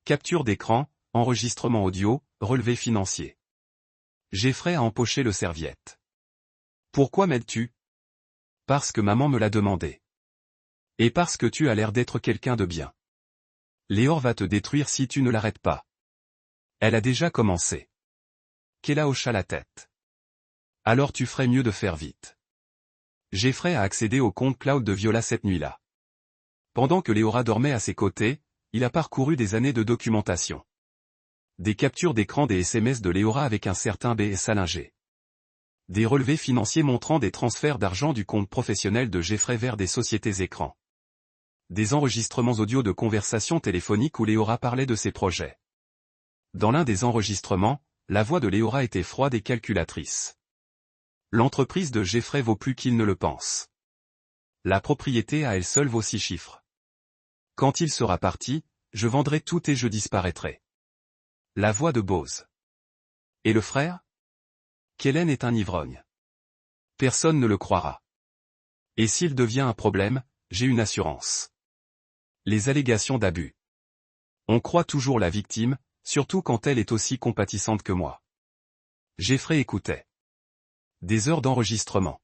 Capture d'écran, enregistrement audio, relevé financier. Jeffrey a empoché le serviette. Pourquoi m'aides-tu? Parce que maman me l'a demandé. Et parce que tu as l'air d'être quelqu'un de bien. Léora va te détruire si tu ne l'arrêtes pas. Elle a déjà commencé. Kella hocha la tête. Alors tu ferais mieux de faire vite. Jeffrey a accédé au compte cloud de Viola cette nuit-là. Pendant que Léora dormait à ses côtés, il a parcouru des années de documentation. Des captures d'écran des SMS de Léora avec un certain B. Salinger. Des relevés financiers montrant des transferts d'argent du compte professionnel de Jeffrey vers des sociétés écrans. Des enregistrements audio de conversations téléphoniques où Léora parlait de ses projets. Dans l'un des enregistrements, la voix de Léora était froide et calculatrice. L'entreprise de Jeffrey vaut plus qu'il ne le pense. La propriété à elle seule vaut 6 chiffres. Quand il sera parti, je vendrai tout et je disparaîtrai. La voix de Bose. Et le frère? Kellen est un ivrogne. Personne ne le croira. Et s'il devient un problème, j'ai une assurance. Les allégations d'abus. On croit toujours la victime, surtout quand elle est aussi compatissante que moi. Jeffrey écoutait. Des heures d'enregistrement.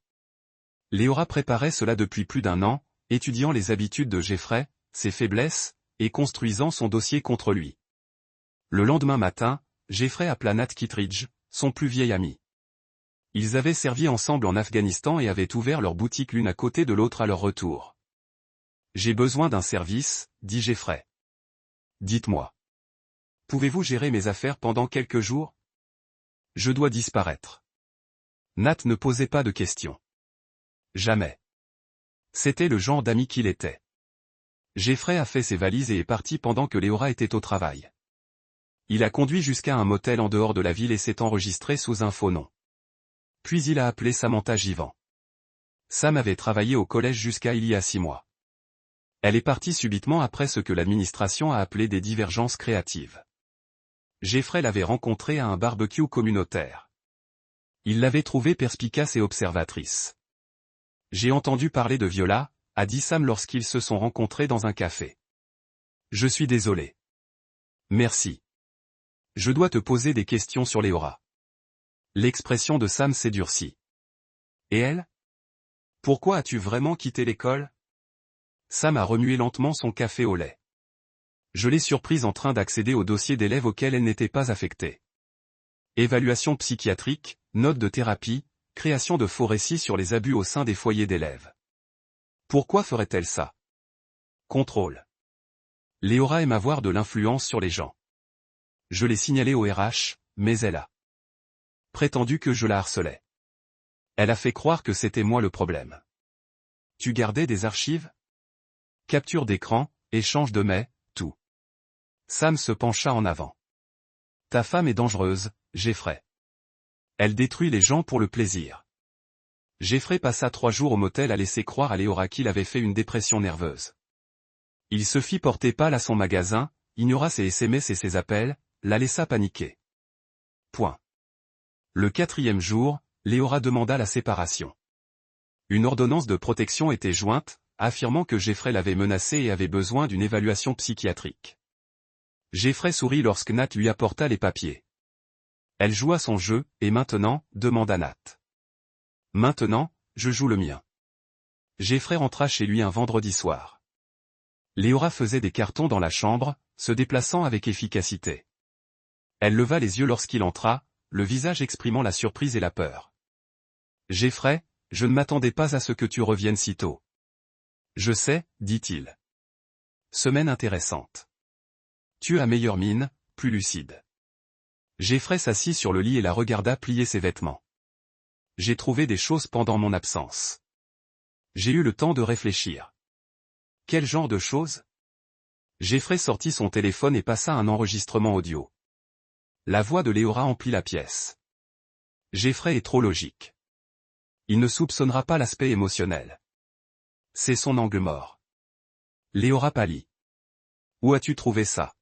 Léora préparait cela depuis plus d'1 an, étudiant les habitudes de Jeffrey, ses faiblesses, et construisant son dossier contre lui. Le lendemain matin, Jeffrey appela Nat Kittredge, son plus vieil ami. Ils avaient servi ensemble en Afghanistan et avaient ouvert leur boutique l'une à côté de l'autre à leur retour. « J'ai besoin d'un service, dit Jeffrey. Dites-moi. Pouvez-vous gérer mes affaires pendant quelques jours? Je dois disparaître. Nat ne posait pas de questions. Jamais. C'était le genre d'ami qu'il était. Jeffrey a fait ses valises et est parti pendant que Léora était au travail. Il a conduit jusqu'à un motel en dehors de la ville et s'est enregistré sous un faux nom. Puis il a appelé Samantha Givant. Sam avait travaillé au collège jusqu'à il y a 6 mois. Elle est partie subitement après ce que l'administration a appelé des divergences créatives. Jeffrey l'avait rencontrée à un barbecue communautaire. Il l'avait trouvée perspicace et observatrice. J'ai entendu parler de Viola, a dit Sam lorsqu'ils se sont rencontrés dans un café. Je suis désolé. Merci. Je dois te poser des questions sur Léora. L'expression de Sam s'est durcie. Et elle? Pourquoi as-tu vraiment quitté l'école? Sam a remué lentement son café au lait. Je l'ai surprise en train d'accéder au dossier d'élèves auquel elle n'était pas affectée. Évaluation psychiatrique, notes de thérapie, création de faux récits sur les abus au sein des foyers d'élèves. Pourquoi ferait-elle ça? Contrôle. Léora aime avoir de l'influence sur les gens. Je l'ai signalé au RH, mais elle a prétendu que je la harcelais. Elle a fait croire que c'était moi le problème. Tu gardais des archives? Capture d'écran, échange de mails, tout. Sam se pencha en avant. Ta femme est dangereuse, Jeffrey. Elle détruit les gens pour le plaisir. Jeffrey passa 3 jours au motel à laisser croire à Léora qu'il avait fait une dépression nerveuse. Il se fit porter pâle à son magasin, ignora ses SMS et ses appels, la laissa paniquer. Point. Le 4e jour, Léora demanda la séparation. Une ordonnance de protection était jointe, affirmant que Jeffrey l'avait menacée et avait besoin d'une évaluation psychiatrique. Jeffrey sourit lorsque Nat lui apporta les papiers. Elle joua son jeu, et maintenant, demanda Nat. Maintenant, je joue le mien. Jeffrey rentra chez lui un vendredi soir. Léora faisait des cartons dans la chambre, se déplaçant avec efficacité. Elle leva les yeux lorsqu'il entra, le visage exprimant la surprise et la peur. Jeffrey, je ne m'attendais pas à ce que tu reviennes si tôt. Je sais, dit-il. Semaine intéressante. Tu as meilleure mine, plus lucide. Jeffrey s'assit sur le lit et la regarda plier ses vêtements. J'ai trouvé des choses pendant mon absence. J'ai eu le temps de réfléchir. Quel genre de choses? Jeffrey sortit son téléphone et passa un enregistrement audio. La voix de Léora emplit la pièce. Jeffrey est trop logique. Il ne soupçonnera pas l'aspect émotionnel. C'est son angle mort. Léora pâlit. Où as-tu trouvé ça?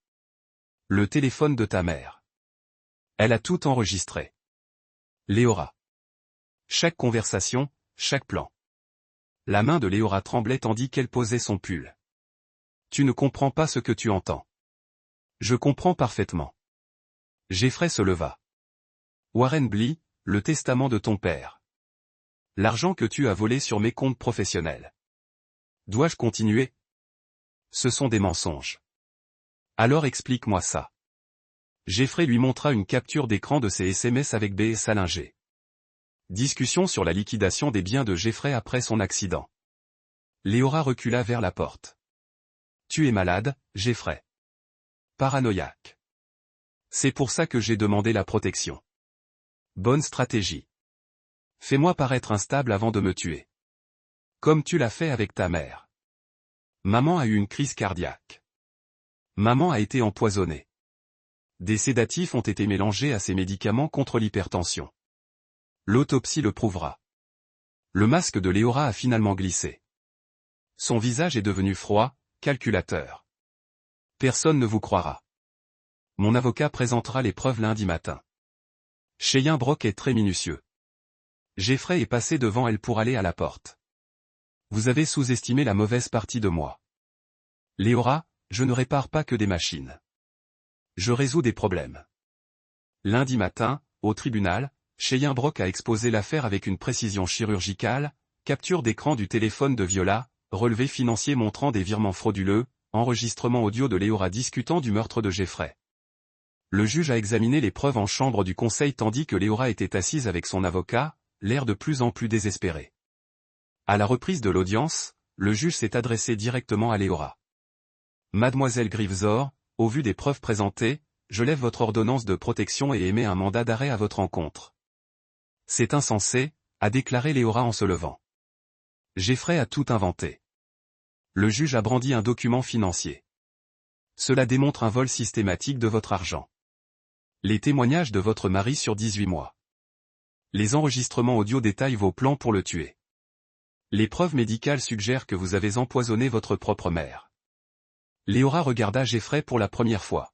Le téléphone de ta mère. Elle a tout enregistré. Léora. Chaque conversation, chaque plan. La main de Léora tremblait tandis qu'elle posait son pull. Tu ne comprends pas ce que tu entends. Je comprends parfaitement. Jeffrey se leva. Warren Bly, le testament de ton père. L'argent que tu as volé sur mes comptes professionnels. Dois-je continuer? Ce sont des mensonges. Alors explique-moi ça. Jeffrey lui montra une capture d'écran de ses SMS avec B. Salinger. Discussion sur la liquidation des biens de Jeffrey après son accident. Léora recula vers la porte. Tu es malade, Jeffrey. Paranoïaque. C'est pour ça que j'ai demandé la protection. Bonne stratégie. Fais-moi paraître instable avant de me tuer. Comme tu l'as fait avec ta mère. Maman a eu une crise cardiaque. Maman a été empoisonnée. Des sédatifs ont été mélangés à ces médicaments contre l'hypertension. L'autopsie le prouvera. Le masque de Léora a finalement glissé. Son visage est devenu froid, calculateur. Personne ne vous croira. Mon avocat présentera les preuves lundi matin. Cheyenne Brock est très minutieux. Jeffrey est passé devant elle pour aller à la porte. Vous avez sous-estimé la mauvaise partie de moi. Léora, je ne répare pas que des machines. Je résous des problèmes. Lundi matin, au tribunal, Cheyenne Brock a exposé l'affaire avec une précision chirurgicale, capture d'écran du téléphone de Viola, relevé financier montrant des virements frauduleux, enregistrement audio de Léora discutant du meurtre de Jeffrey. Le juge a examiné les preuves en chambre du conseil tandis que Léora était assise avec son avocat, l'air de plus en plus désespéré. À la reprise de l'audience, le juge s'est adressé directement à Léora. Mademoiselle Grivesor, au vu des preuves présentées, je lève votre ordonnance de protection et émets un mandat d'arrêt à votre encontre. C'est insensé, a déclaré Léora en se levant. Jeffrey a tout inventé. Le juge a brandi un document financier. Cela démontre un vol systématique de votre argent. Les témoignages de votre mari sur 18 mois. Les enregistrements audio détaillent vos plans pour le tuer. Les preuves médicales suggèrent que vous avez empoisonné votre propre mère. Léora regarda Jeffrey pour la première fois.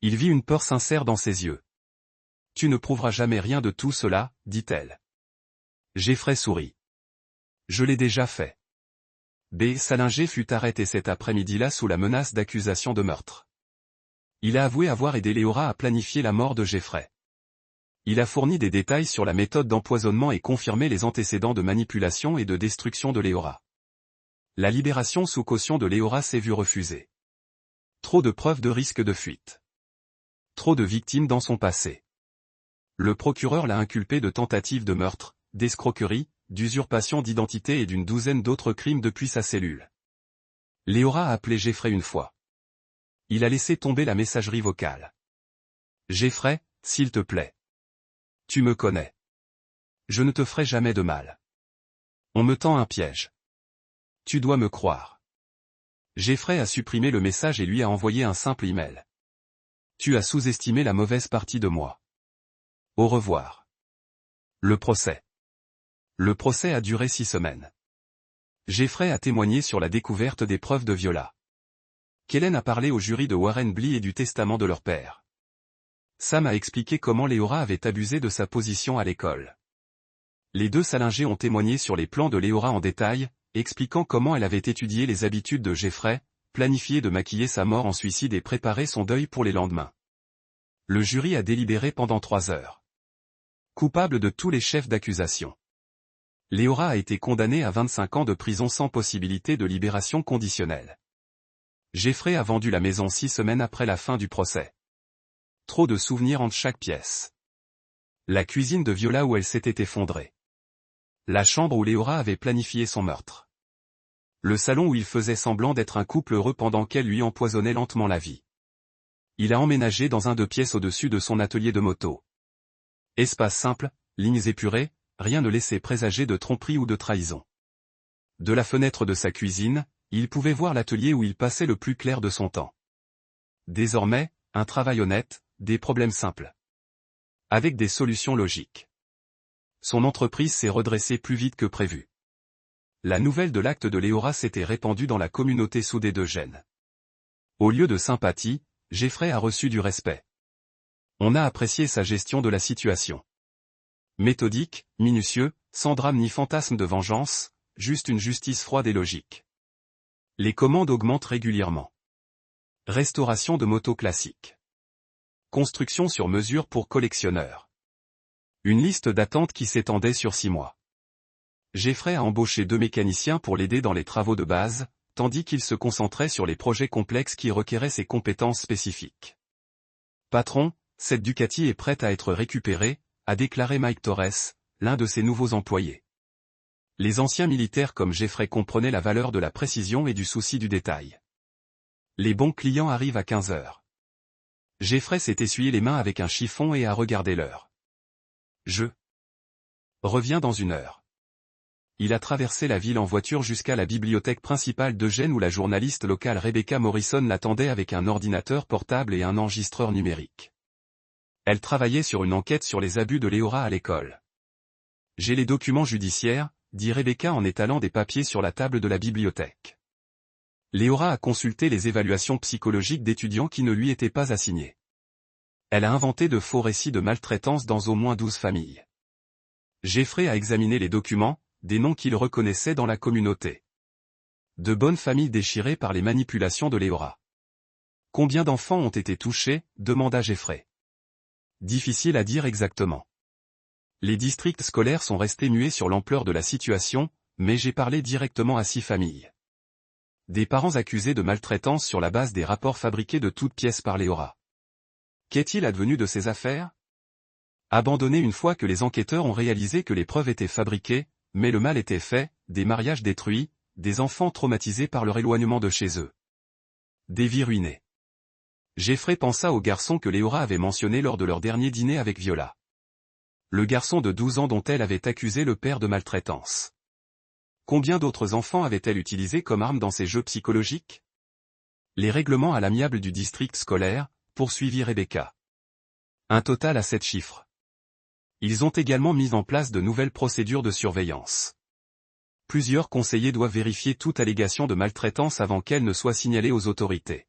Il vit une peur sincère dans ses yeux. Tu ne prouveras jamais rien de tout cela, dit-elle. Jeffrey sourit. Je l'ai déjà fait. B. Salinger fut arrêté cet après-midi-là sous la menace d'accusation de meurtre. Il a avoué avoir aidé Léora à planifier la mort de Jeffrey. Il a fourni des détails sur la méthode d'empoisonnement et confirmé les antécédents de manipulation et de destruction de Léora. La libération sous caution de Léora s'est vue refuser. Trop de preuves de risque de fuite. Trop de victimes dans son passé. Le procureur l'a inculpé de tentative de meurtre, d'escroquerie, d'usurpation d'identité et d'une douzaine d'autres crimes depuis sa cellule. Léora a appelé Jeffrey une fois. Il a laissé tomber la messagerie vocale. Jeffrey, s'il te plaît. Tu me connais. Je ne te ferai jamais de mal. On me tend un piège. Tu dois me croire. Jeffrey a supprimé le message et lui a envoyé un simple email. Tu as sous-estimé la mauvaise partie de moi. Au revoir. Le procès. Le procès a duré 6 semaines. Jeffrey a témoigné sur la découverte des preuves de Viola. Kellen a parlé au jury de Warren Blee et du testament de leur père. Sam a expliqué comment Léora avait abusé de sa position à l'école. Les deux Salinger ont témoigné sur les plans de Léora en détail, expliquant comment elle avait étudié les habitudes de Jeffrey, planifié de maquiller sa mort en suicide et préparé son deuil pour les lendemains. Le jury a délibéré pendant 3 heures. Coupable de tous les chefs d'accusation. Léora a été condamnée à 25 ans de prison sans possibilité de libération conditionnelle. Jeffrey a vendu la maison 6 semaines après la fin du procès. Trop de souvenirs entre chaque pièce. La cuisine de Viola où elle s'était effondrée. La chambre où Léora avait planifié son meurtre. Le salon où il faisait semblant d'être un couple heureux pendant qu'elle lui empoisonnait lentement la vie. Il a emménagé dans un 2 pièces au-dessus de son atelier de moto. Espace simple, lignes épurées, rien ne laissait présager de tromperie ou de trahison. De la fenêtre de sa cuisine, il pouvait voir l'atelier où il passait le plus clair de son temps. Désormais, un travail honnête, des problèmes simples. Avec des solutions logiques. Son entreprise s'est redressée plus vite que prévu. La nouvelle de l'acte de Léora s'était répandue dans la communauté soudée d'Eugène. Au lieu de sympathie, Jeffrey a reçu du respect. On a apprécié sa gestion de la situation. Méthodique, minutieux, sans drame ni fantasme de vengeance, juste une justice froide et logique. Les commandes augmentent régulièrement. Restauration de motos classiques. Construction sur mesure pour collectionneurs. Une liste d'attente qui s'étendait sur 6 mois. Jeffrey a embauché 2 mécaniciens pour l'aider dans les travaux de base, tandis qu'il se concentrait sur les projets complexes qui requéraient ses compétences spécifiques. Patron, cette Ducati est prête à être récupérée, a déclaré Mike Torres, l'un de ses nouveaux employés. Les anciens militaires comme Jeffrey comprenaient la valeur de la précision et du souci du détail. Les bons clients arrivent à 15 heures. Jeffrey s'est essuyé les mains avec un chiffon et a regardé l'heure. Je reviens dans 1 heure. Il a traversé la ville en voiture jusqu'à la bibliothèque principale d'Eugène où la journaliste locale Rebecca Morrison l'attendait avec un ordinateur portable et un enregistreur numérique. Elle travaillait sur une enquête sur les abus de Léora à l'école. « J'ai les documents judiciaires », dit Rebecca en étalant des papiers sur la table de la bibliothèque. Léora a consulté les évaluations psychologiques d'étudiants qui ne lui étaient pas assignées. Elle a inventé de faux récits de maltraitance dans au moins 12 familles. Jeffrey a examiné les documents, des noms qu'il reconnaissait dans la communauté. De bonnes familles déchirées par les manipulations de Léora. Combien d'enfants ont été touchés, demanda Jeffrey. Difficile à dire exactement. Les districts scolaires sont restés muets sur l'ampleur de la situation, mais j'ai parlé directement à 6 familles. Des parents accusés de maltraitance sur la base des rapports fabriqués de toutes pièces par Léora. Qu'est-il advenu de ces affaires? Abandonnées une fois que les enquêteurs ont réalisé que les preuves étaient fabriquées, mais le mal était fait, des mariages détruits, des enfants traumatisés par leur éloignement de chez eux. Des vies ruinées. Jeffrey pensa au garçon que Léora avait mentionné lors de leur dernier dîner avec Viola. Le garçon de 12 ans dont elle avait accusé le père de maltraitance. Combien d'autres enfants avait-elle utilisé comme arme dans ces jeux psychologiques? Les règlements à l'amiable du district scolaire, poursuivit Rebecca. Un total à 7 chiffres. Ils ont également mis en place de nouvelles procédures de surveillance. Plusieurs conseillers doivent vérifier toute allégation de maltraitance avant qu'elle ne soit signalée aux autorités.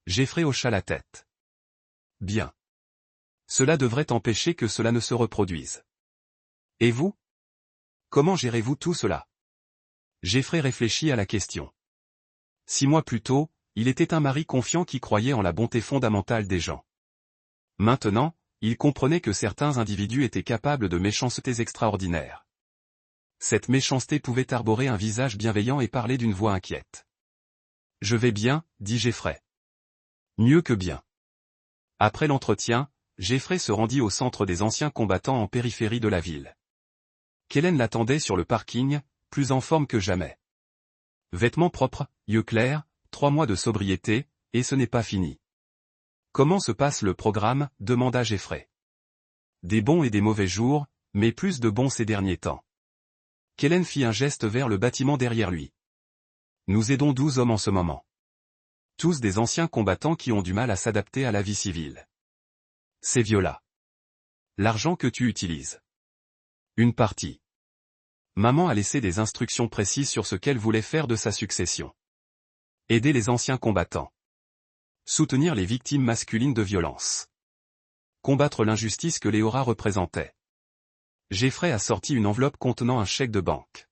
Jeffrey hocha la tête. Bien. Cela devrait empêcher que cela ne se reproduise. Et vous? Comment gérez-vous tout cela? Jeffrey réfléchit à la question. 6 mois plus tôt, il était un mari confiant qui croyait en la bonté fondamentale des gens. Maintenant, il comprenait que certains individus étaient capables de méchancetés extraordinaires. Cette méchanceté pouvait arborer un visage bienveillant et parler d'une voix inquiète. « Je vais bien, » dit Jeffrey. « Mieux que bien. » Après l'entretien, Jeffrey se rendit au centre des anciens combattants en périphérie de la ville. Kellen l'attendait sur le parking, plus en forme que jamais. Vêtements propres, yeux clairs, 3 mois de sobriété, et ce n'est pas fini. Comment se passe le programme, demanda Jeffrey. Des bons et des mauvais jours, mais plus de bons ces derniers temps. Kellen fit un geste vers le bâtiment derrière lui. Nous aidons 12 hommes en ce moment. Tous des anciens combattants qui ont du mal à s'adapter à la vie civile. C'est Viola. L'argent que tu utilises. Une partie. Maman a laissé des instructions précises sur ce qu'elle voulait faire de sa succession. Aider les anciens combattants. Soutenir les victimes masculines de violence. Combattre l'injustice que Léora représentait. Jeffrey a sorti une enveloppe contenant un chèque de banque.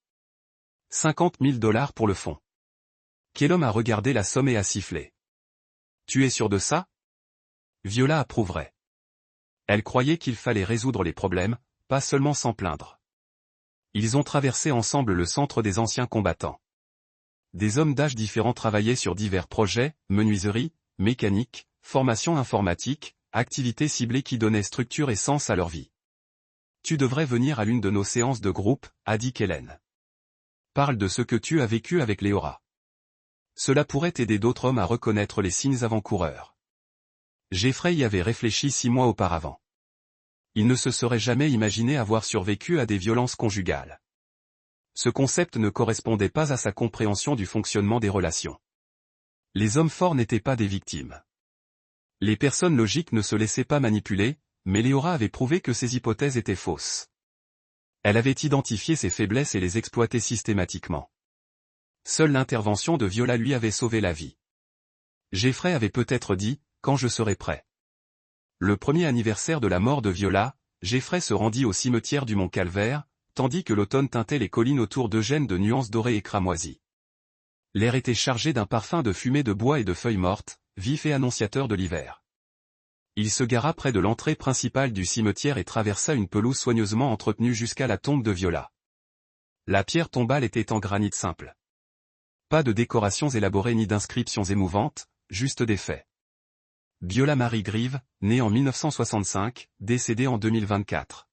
50 000 $ pour le fonds. Kellum a regardé la somme et a sifflé. Tu es sûr de ça? Viola approuverait. Elle croyait qu'il fallait résoudre les problèmes, pas seulement s'en plaindre. Ils ont traversé ensemble le centre des anciens combattants. Des hommes d'âge différents travaillaient sur divers projets, menuiserie, mécanique, formation informatique, activités ciblées qui donnaient structure et sens à leur vie. Tu devrais venir à l'une de nos séances de groupe, a dit Kellen. Parle de ce que tu as vécu avec Léora. Cela pourrait aider d'autres hommes à reconnaître les signes avant-coureurs. Jeffrey y avait réfléchi 6 mois auparavant. Il ne se serait jamais imaginé avoir survécu à des violences conjugales. Ce concept ne correspondait pas à sa compréhension du fonctionnement des relations. Les hommes forts n'étaient pas des victimes. Les personnes logiques ne se laissaient pas manipuler, mais Léora avait prouvé que ces hypothèses étaient fausses. Elle avait identifié ses faiblesses et les exploitait systématiquement. Seule l'intervention de Viola lui avait sauvé la vie. Jeffrey avait peut-être dit, quand je serai prêt. Le premier anniversaire de la mort de Viola, Jeffrey se rendit au cimetière du Mont Calvaire, tandis que l'automne teintait les collines autour d'Eugène de nuances dorées et cramoisies. L'air était chargé d'un parfum de fumée de bois et de feuilles mortes, vif et annonciateur de l'hiver. Il se gara près de l'entrée principale du cimetière et traversa une pelouse soigneusement entretenue jusqu'à la tombe de Viola. La pierre tombale était en granit simple. Pas de décorations élaborées ni d'inscriptions émouvantes, juste des faits. Viola Marie Grieve, née en 1965, décédée en 2024.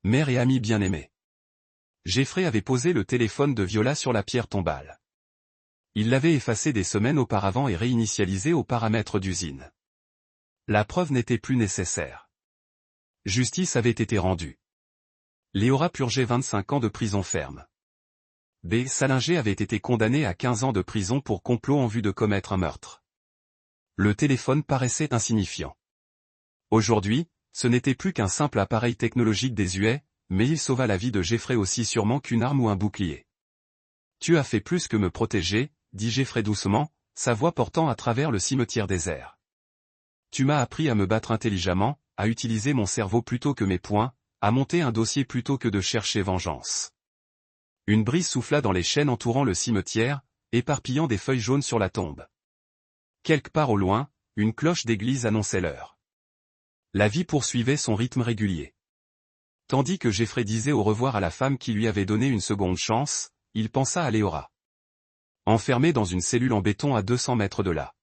Mère et amie bien-aimée. Jeffrey avait posé le téléphone de Viola sur la pierre tombale. Il l'avait effacé des semaines auparavant et réinitialisé aux paramètres d'usine. La preuve n'était plus nécessaire. Justice avait été rendue. Léora purgeait 25 ans de prison ferme. B. Salinger avait été condamné à 15 ans de prison pour complot en vue de commettre un meurtre. Le téléphone paraissait insignifiant. Aujourd'hui, ce n'était plus qu'un simple appareil technologique désuet, mais il sauva la vie de Jeffrey aussi sûrement qu'une arme ou un bouclier. Tu as fait plus que me protéger, dit Jeffrey doucement, sa voix portant à travers le cimetière désert. Tu m'as appris à me battre intelligemment, à utiliser mon cerveau plutôt que mes poings, à monter un dossier plutôt que de chercher vengeance. Une brise souffla dans les chênes entourant le cimetière, éparpillant des feuilles jaunes sur la tombe. Quelque part au loin, une cloche d'église annonçait l'heure. La vie poursuivait son rythme régulier. Tandis que Jeffrey disait au revoir à la femme qui lui avait donné une seconde chance, il pensa à Léora. Enfermée dans une cellule en béton à 200 mètres de là.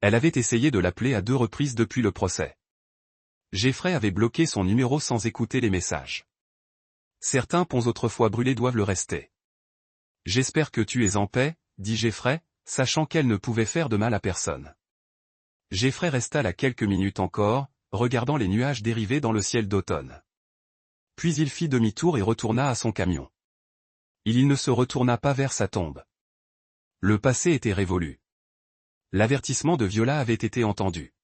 Elle avait essayé de l'appeler à 2 reprises depuis le procès. Jeffrey avait bloqué son numéro sans écouter les messages. Certains ponts autrefois brûlés doivent le rester. J'espère que tu es en paix, dit Jeffrey, sachant qu'elle ne pouvait faire de mal à personne. Jeffrey resta là quelques minutes encore, regardant les nuages dériver dans le ciel d'automne. Puis il fit demi-tour et retourna à son camion. Il ne se retourna pas vers sa tombe. Le passé était révolu. L'avertissement de Viola avait été entendu.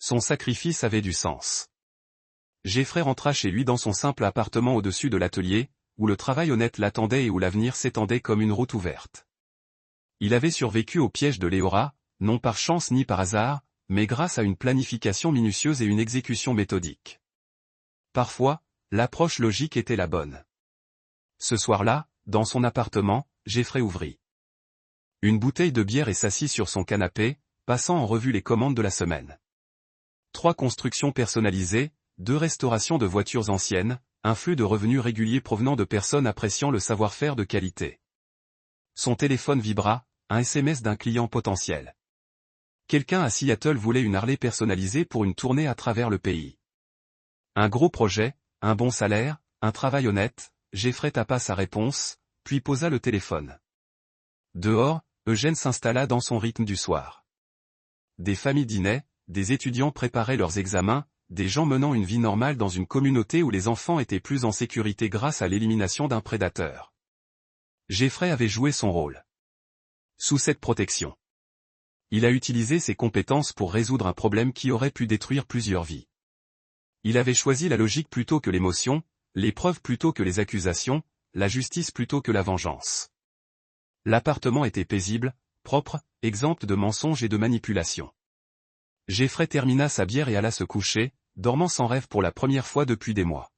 Son sacrifice avait du sens. Jeffrey rentra chez lui dans son simple appartement au-dessus de l'atelier, où le travail honnête l'attendait et où l'avenir s'étendait comme une route ouverte. Il avait survécu au piège de Léora, non par chance ni par hasard, mais grâce à une planification minutieuse et une exécution méthodique. Parfois, l'approche logique était la bonne. Ce soir-là, dans son appartement, Jeffrey ouvrit une bouteille de bière et s'assit sur son canapé, passant en revue les commandes de la semaine. 3 constructions personnalisées, 2 restaurations de voitures anciennes, un flux de revenus réguliers provenant de personnes appréciant le savoir-faire de qualité. Son téléphone vibra, un SMS d'un client potentiel. Quelqu'un à Seattle voulait une Harley personnalisée pour une tournée à travers le pays. Un gros projet, un bon salaire, un travail honnête, Jeffrey tapa sa réponse, puis posa le téléphone. Dehors, Eugène s'installa dans son rythme du soir. Des familles dînaient, des étudiants préparaient leurs examens, des gens menant une vie normale dans une communauté où les enfants étaient plus en sécurité grâce à l'élimination d'un prédateur. Jeffrey avait joué son rôle. Sous cette protection, il a utilisé ses compétences pour résoudre un problème qui aurait pu détruire plusieurs vies. Il avait choisi la logique plutôt que l'émotion, les preuves plutôt que les accusations, la justice plutôt que la vengeance. L'appartement était paisible, propre, exempt de mensonges et de manipulations. Jeffrey termina sa bière et alla se coucher, dormant sans rêve pour la première fois depuis des mois.